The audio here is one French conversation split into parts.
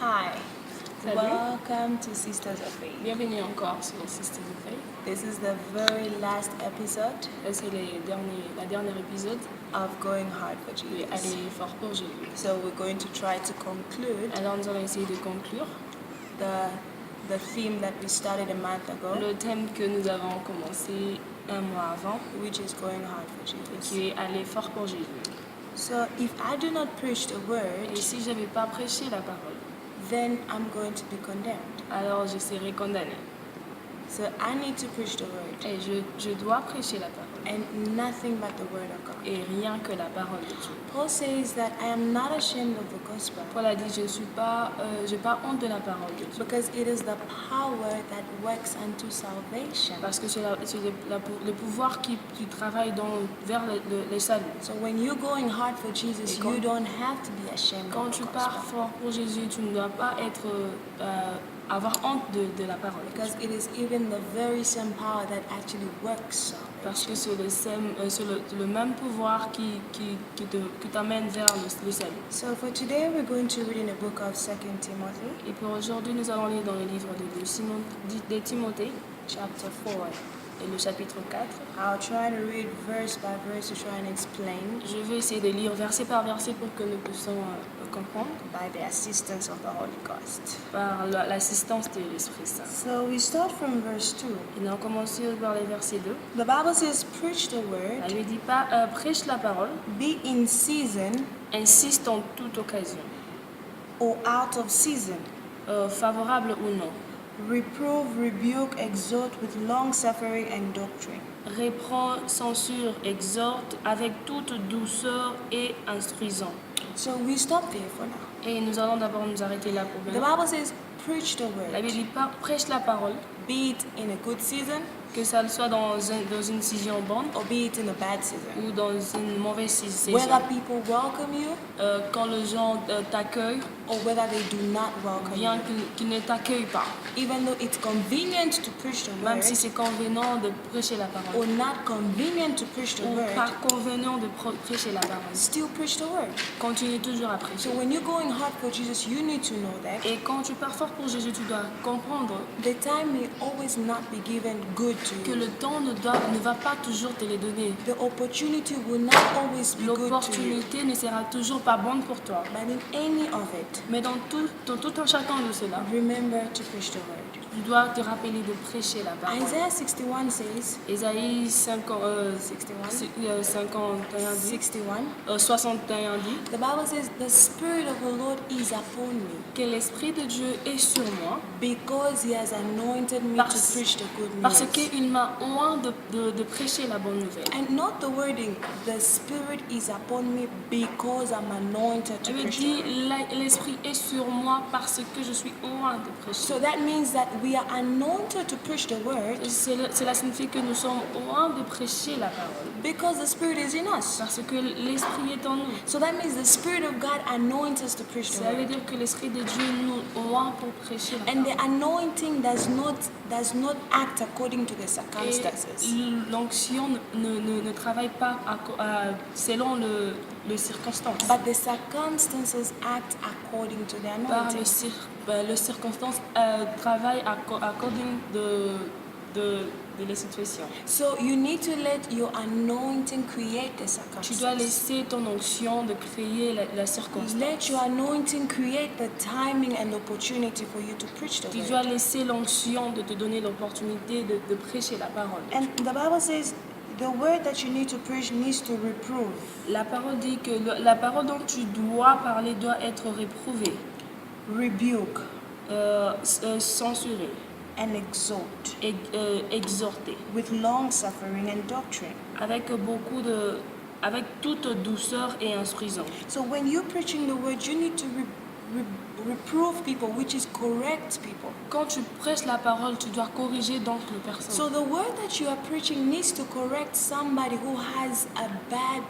Hi, Salut. welcome to Sisters of Faith. Bienvenue encore sur Sisters of Faith. This is the very last episode C'est la dernière épisode of Going Hard for de Jesus. Aller fort pour Jésus. So we're going to try to conclude Alors nous allons essayer de conclure the theme that we started a month ago, le thème que nous avons commencé un mois avant, which is Going Hard for Jesus. qui est Aller fort pour Jésus. So if I do not preach the Et word, si je n'avais pas prêché la parole, then I'm going to be condemned. alors je serais condamnée. So I need to preach the word Et je dois prêcher la parole. and nothing but the word of God. Et rien que la parole de Dieu. Paul says that I am not ashamed of the gospel Paul a dit, je n'ai pas honte de la parole de Dieu. because it is the power that works unto salvation. Parce que c'est le pouvoir qui travaille vers le salut. So when you're going hard for Jesus, Et quand- you don't have to be ashamed Quand of tu the pars gospel fort pour Jésus, tu ne dois pas avoir honte de la parole. because it is even the very same power that actually works Parce que salvation. c'est le même pouvoir qui t'amène vers le salut. So for today, we're going to read in the book of 2 Timothy, Et pour aujourd'hui, nous allons lire dans le livre de Timothée, chapter 4. et le chapitre 4. I'll try to read verse by verse to try and explain Je vais essayer de lire verset par verset pour que nous puissions comprendre by the assistance of the Holy Ghost. par l'assistance de l'Esprit Saint. So we start from verse 2. Et nous allons commencer par les versets 2. The Bible says, preach the Elle word, lui dit pas prêche la parole, be in season insiste en toute occasion, or out of season. favorable ou non. Reprove, rebuke, exhort with long suffering and doctrine. Reprend, censure, exhorte avec toute douceur et instruisant. So we stop there for now. Et nous allons d'abord nous arrêter là pour The maintenant. Bible says, preach the La word, Bible dit prêche la parole, be it in a good season que ça soit dans une saison bonne or be it in a bad season. ou dans une mauvaise saison. Whether people welcome you Quand les gens t'accueillent, or whether they do not welcome bien you. qu'ils ne t'accueillent pas. Even though it's convenient to preach the Même word si c'est convenant de prêcher la or parole. not convenient to preach the Ou pas word, convenant de prêcher la parole. still preach the word. Continue toujours à prêcher. So when you're going hard for Jesus, you need to know that Et quand tu pars fort pour Jésus, tu dois comprendre the time may always not be given good to que you. le temps ne va pas toujours te les donner. The opportunity will not always be good to you. L'opportunité ne sera toujours pas bonne pour toi. But in any of it, Mais dans tout un chacun de cela, remember to preach the word. tu dois te rappeler de prêcher la parole. Isaiah 61 says, Ésaïe 51 dit, 61 dit the Bible says, the Spirit of the Lord is upon me que l'Esprit de Dieu est sur moi because He has anointed me Parce- to preach the good parce news. qu'il m'a oint de prêcher la bonne nouvelle. And not the wording, the Spirit is upon me because I'm anointed to Elle me preach dit, the word. l'Esprit est sur moi parce que je suis oint de prêcher. So that means that we are anointed to preach the word Cela signifie que nous sommes oints de prêcher la parole. because the Spirit is in us. Parce que l'Esprit est en nous. So that means the Spirit of God anoints us to preach the Ça veut word. dire que l'Esprit de Dieu nous oint pour prêcher la And the parole. anointing does not act according to the circumstances. Et l'onction ne travaille pas selon les circonstances. But the circumstances act according to the Par anointing. les circonstances travaillent according de la situation. So you need to let your anointing create the Tu dois circumstances. laisser ton onction de créer la circonstance. Let your anointing create the timing and opportunity for you to preach the Tu dois word. laisser l'onction de te donner l'opportunité de prêcher la parole. And the Bible says the word that you need to preach needs to reprove, La parole dit que la parole dont tu dois parler doit être réprouvée, rebuke, censurée, and exhort exhortée, with long suffering and doctrine. avec toute douceur et instruisant. So when you're preaching the word, you need to reprove people, which is correct people. Quand tu prêches la parole, tu dois corriger donc les personnes. So the word that you are preaching needs to correct somebody who has a bad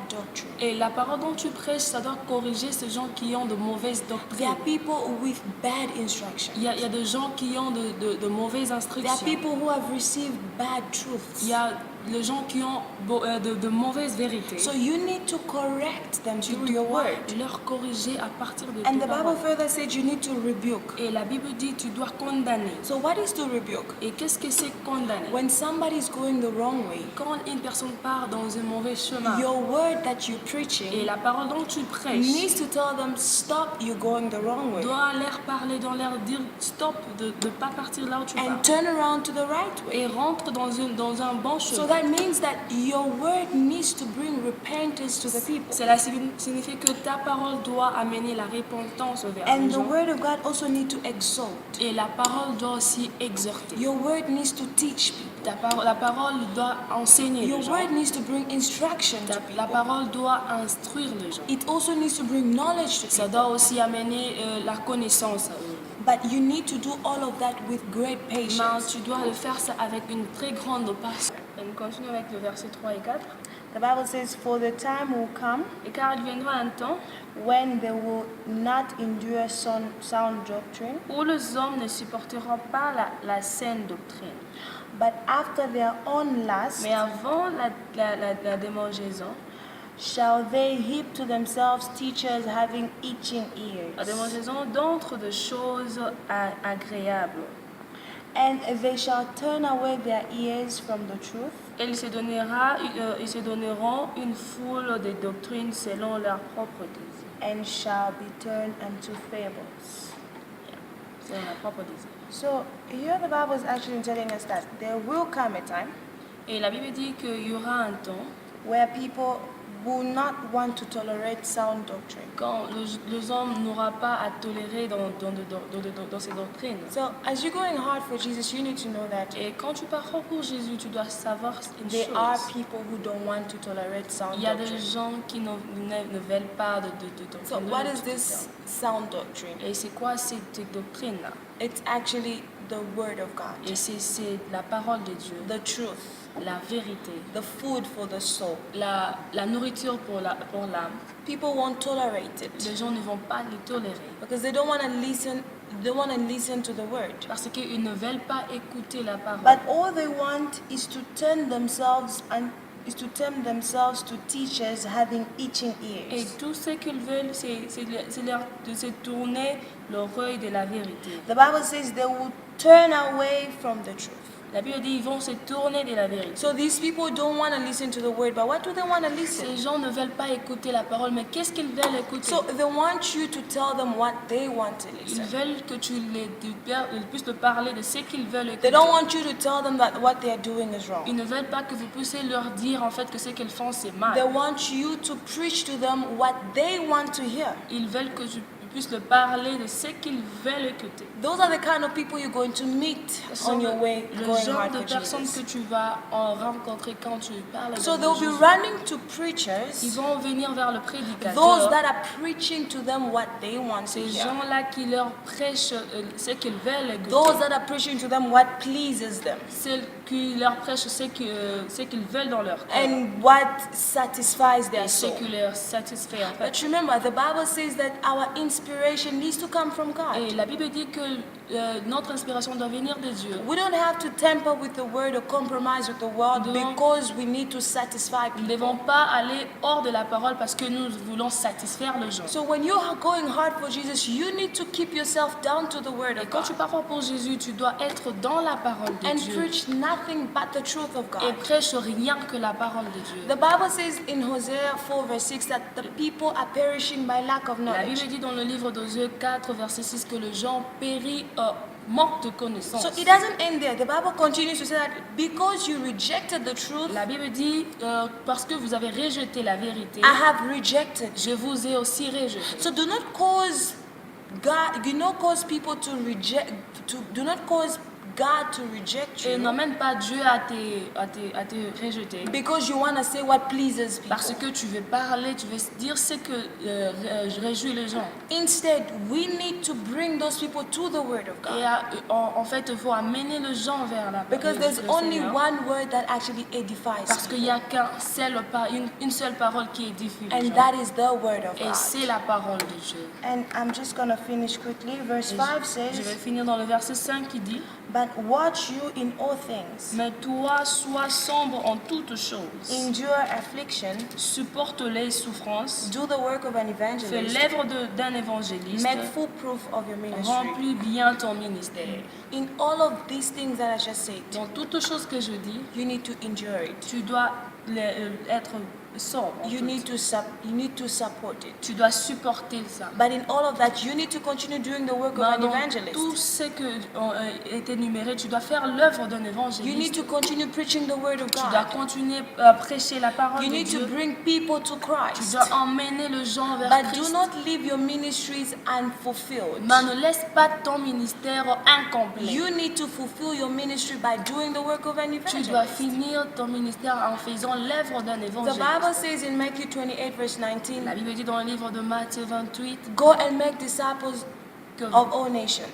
doctrine. Et la parole dont tu prêches, ça doit corriger ces gens qui ont de mauvaises There doctrines. are people with bad instruction. Il y a des gens qui ont de mauvaises There are instructions. people who have received bad truths. Il y a les gens qui ont de mauvaises vérités. So you need to correct them Tu through your dois word. leur corriger à partir de And tes the Bible paroles. further said you need to rebuke. Et la Bible dit tu dois condamner. So what is to rebuke? Et qu'est-ce que c'est condamner? When somebody is going the wrong way, Quand une personne part dans un mauvais chemin your word that you're et preaching la parole dont tu prêches needs to tell them, stop, you're going the wrong way. doit leur parler, doit leur dire stop, de ne pas partir là où tu vas. And turn around to the right way. Et rentre dans un bon So chemin. that means that your word needs to bring repentance to the people. Cela signifie que ta parole doit amener la repentance vers And les the gens. word of God also needs to exalt. Et la parole doit aussi exhorter. Your word needs to teach people. La parole doit enseigner Your les gens. word needs to bring instruction to La people. parole doit instruire les gens. It also needs to bring knowledge to Ça people. doit aussi amener la connaissance à eux. But you need to do all of that with great Mais patience. tu dois le faire ça avec une très grande patience. On continue avec le verset 3 et 4. The Bible says, for the time will come Et car il viendra un temps when they will not endure sound doctrine, où les hommes ne supporteront pas la saine doctrine. but after their own lust Mais avant la démangeaison, shall they heap to themselves teachers having itching la ears. démangeaison d'entre de choses agréables. And they shall turn away their ears from the truth, Et ils se donneront une foule de doctrines selon leur propre désir. and shall be turned unto fables. Selon leur propre désir. So here the Bible is actually telling us that there will come a time Et la Bible dit qu'il y aura un temps where people will not want to tolerate sound doctrine. quand les hommes n'auront pas à tolérer dans ces doctrines. So as you're going hard for Jesus, you need to know that Et quand tu pars pour Jésus, tu dois savoir une there are chose. people who don't want to tolerate sound Il y a des doctrine. gens qui ne veulent pas de doctrine. So what is this sound doctrine? Et c'est quoi cette doctrine-là? It's actually the word of God, Et c'est la parole de Dieu, the truth, la vérité, the food for the soul. la nourriture pour l'âme. People won't tolerate it Les gens ne vont pas les tolérer because they don't want to listen. They want to listen to the word. parce qu'ils ne veulent pas écouter la parole. But all they want is to turn themselves to teachers having itching Et ears. tout ce qu'ils veulent, c'est de se tourner l'oreille de la vérité. The Bible says they will turn away from the truth. La Bible dit ils vont se tourner de la vérité. So these people don't want to listen to the word, but what do they want to listen? Ces gens ne veulent pas écouter la parole, mais qu'est-ce qu'ils veulent écouter? So they want you to tell them what they want to Ils listen. veulent que tu puisses leur parler de ce qu'ils veulent They écouter. don't want you to tell them that what they are doing is wrong. Ils ne veulent pas que vous puissiez leur dire en fait que ce qu'ils font c'est mal. They want you to preach to them what they want to hear. Ils veulent que tu puisses leur parler de ce qu'ils veulent écouter. Those are the kind of people you're going to meet on your way Le going genre hard de for personnes Jesus. que tu vas en rencontrer quand tu parles So de they'll be Jésus. running to Ils preachers, vont venir vers le those prédicateur. that are preaching to them what they want to Ces hear. gens-là qui leur prêchent ce qu'ils veulent Those écouter. that are preaching to them what pleases them Ceux qui leur prêchent ce qu'ils veulent dans leur cœur. and what satisfies their Et ce soul. qui leur satisfait en fait. But remember, the Bible says that our inspiration needs to come from God. Et la Bible dit que notre inspiration doit venir de Dieu. We don't have to tamper with the word or compromise with the world Donc, because we need to satisfy Nous ne people. devons pas aller hors de la parole parce que nous voulons satisfaire les gens. So when you are going hard for Jesus, you need to keep yourself down to the word Et of quand tu God pars pour Jésus, tu dois être dans la parole de and Dieu. preach nothing but the truth of Et God. prêche rien que la parole de Dieu. The Bible says in Hosea 4 verse 6 that the people are perishing by lack of La knowledge. Bible dit dans le livre d'Osée 4, verset 6 que les gens périssent manque de connaissance. So it doesn't end there. The Bible continues to say that because you rejected the truth, La Bible dit parce que vous avez rejeté la vérité, I have rejected. je vous ai aussi rejeté. So do not cause God, people to reject, do not cause God to reject Et you n'emmène pas Dieu à te rejeter. because you want to say what pleases Parce people. que tu veux parler, tu veux dire ce que réjouit les gens. Instead, we need to bring those people to the Word of Et God en fait, il faut amener les gens vers la because there's le only Seigneur. one word that actually edifies Parce qu'il people, n'y a une seule parole qui édifie les and gens. that is the Word of Et God. c'est la parole de Dieu. And I'm just going to finish quickly. Verse 5 Je vais says, finir dans le verset 5 qui dit But But watch you in all things. Mais toi, sois sombre en toutes choses. Endure affliction. Supporte les souffrances. Do the work of an Fais evangelist. l'œuvre d'un évangéliste. Make full proof of your ministry. Remplis bien ton ministère. In all of these things that I just said, Dans toutes choses que je dis, you need to endure it. tu dois être sombre. en You toutes. need to support it. Tu dois supporter ça. But in all of that, you need to continue doing the work of an Dans evangelist. tout ce qui est énuméré, tu dois faire l'œuvre d'un You need évangéliste. to continue preaching the word of Tu dois God. continuer à prêcher la parole You de need to Dieu. bring people to Tu Christ. dois emmener le gens vers But do Christ. not leave your ministries unfulfilled. Mais ne laisse pas ton ministère incomplet. You need to fulfill your ministry by doing the work of an Tu dois evangelist. finir ton ministère en faisant l'œuvre d'un The évangéliste. Bible says in Matthew 28, verse 19, La Bible dit dans le livre de Matthieu 28 go and make disciples que, of all nations.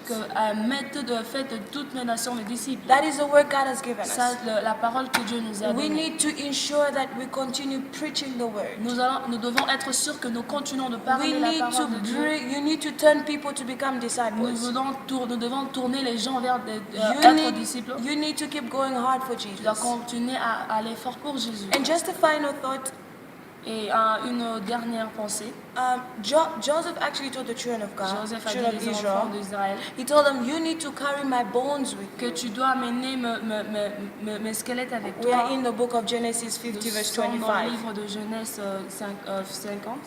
faites de toutes les nations des disciples. That is the work God has given Ça, us. la parole que Dieu nous a We donnée. need to ensure that we continue preaching the word. Nous devons être sûrs que nous continuons de We parler la need to parole de Dieu. bring, you need to turn people to become Nous disciples. devons tourner les gens vers You être disciples. you need to keep going hard for Tu dois Jesus. continuer à aller fort pour Jésus. And just a final thought, Et une dernière pensée. Joseph actually told the children of God, Joseph a dit children of les enfants Israel, d'Israël he told them, you need to carry my bones with que you. tu dois amener mes squelettes avec We are toi. in the book of Genesis Nous 50, verse sommes dans le 25. livre de Genèse 50.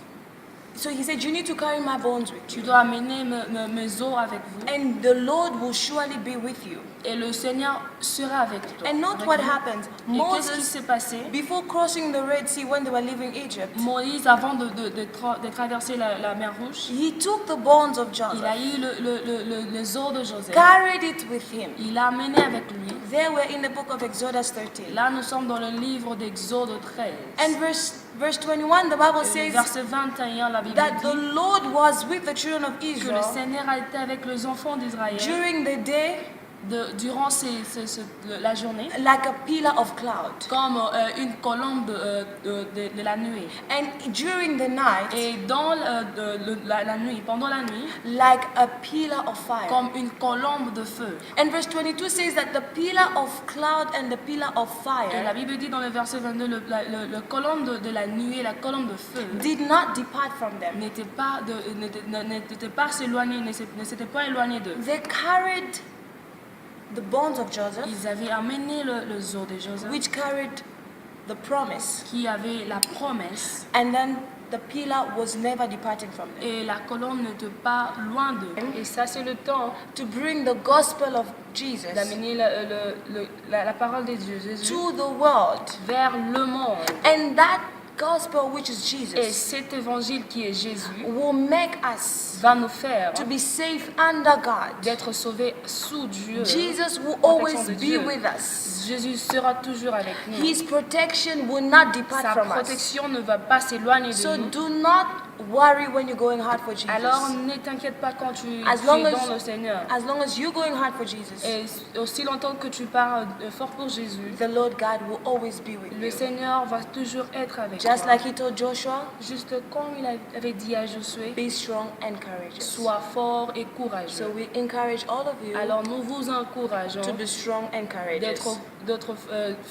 So he said, you need to carry my bones with Tu you. dois amener mes os avec vous. And the Lord will surely be with you. Et le Seigneur sera avec toi. And note avec what vous. happened. Et qu'est-ce qui Moses, s'est passé? before crossing the Red Sea when they were leaving Egypt, Moïse, avant de traverser la mer Rouge, he took the bones of il a Joseph, eu les os de Joseph. carried it with him. Il l'a amené avec lui. There we're in the book of Exodus 13. Là, nous sommes dans le livre d'Exode 13. And verse 21, the Bible Le says verset 21, la Bible that the dit Lord was with the children of que le Israel Seigneur a été avec les enfants d'Israël during the day durant la journée like a pillar of cloud, comme une colombe de la nuée. and during the night Et dans la nuit, pendant la nuit, like a pillar of fire. comme une colombe de feu. And verse 22 says that the pillar of cloud and the pillar of Et la fire Bible dit dans le verset 22, le colombe de la nuée, la colombe de feu, did not depart from them. n'était pas s'éloigné, ne s'était pas éloigné d'eux. They carried the bones of Joseph, Ils avaient amené le os de Joseph, which carried the promise, qui avait la promesse, and then the pillar was never departing from them. et la colombe n'était pas loin d'eux. Et ça, c'est le temps To bring the gospel of Jesus d'amener la parole de Dieu, Jésus, to the world, vers le monde. and that gospel, which is Et Jesus, cet évangile qui est Jésus will make us va nous faire to be safe under God. d'être sauvés sous Dieu. Jesus will Protection always de be Dieu. with us. Jésus sera toujours avec nous. His protection will not depart Sa from us. protection ne va pas s'éloigner de So nous. do not worry when you're going hard for Alors Jesus. ne t'inquiète pas quand tu As es long dans le as, Seigneur. as long as you're going hard for Jesus, Et aussi longtemps que tu pars fort pour Jésus, the Lord God will always be with le you. Seigneur va toujours être avec Just toi. like he told Joshua, Juste comme il avait dit à Josué, be strong and courageous. sois fort et So courageux. we encourage all of you Alors nous vous encourageons to be strong and courageous, d'être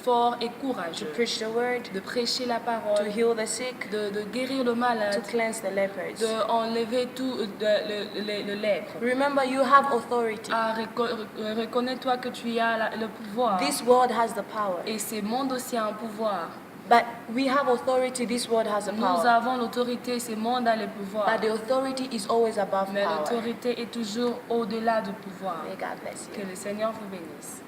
forts et to courageux, preach the word, de prêcher la to parole, heal the sick, de guérir le to malade, cleanse the lepers. de enlever tout le lèpre. Remember, you have authority. Reconnais-toi que tu as le pouvoir. This world has the power. Et ce monde aussi a un pouvoir. But we have authority, this world has the Nous power. avons l'autorité, ce monde a le pouvoir. But the authority is always above Mais power. l'autorité est toujours au-delà du pouvoir. May God bless you. Que le Seigneur vous bénisse.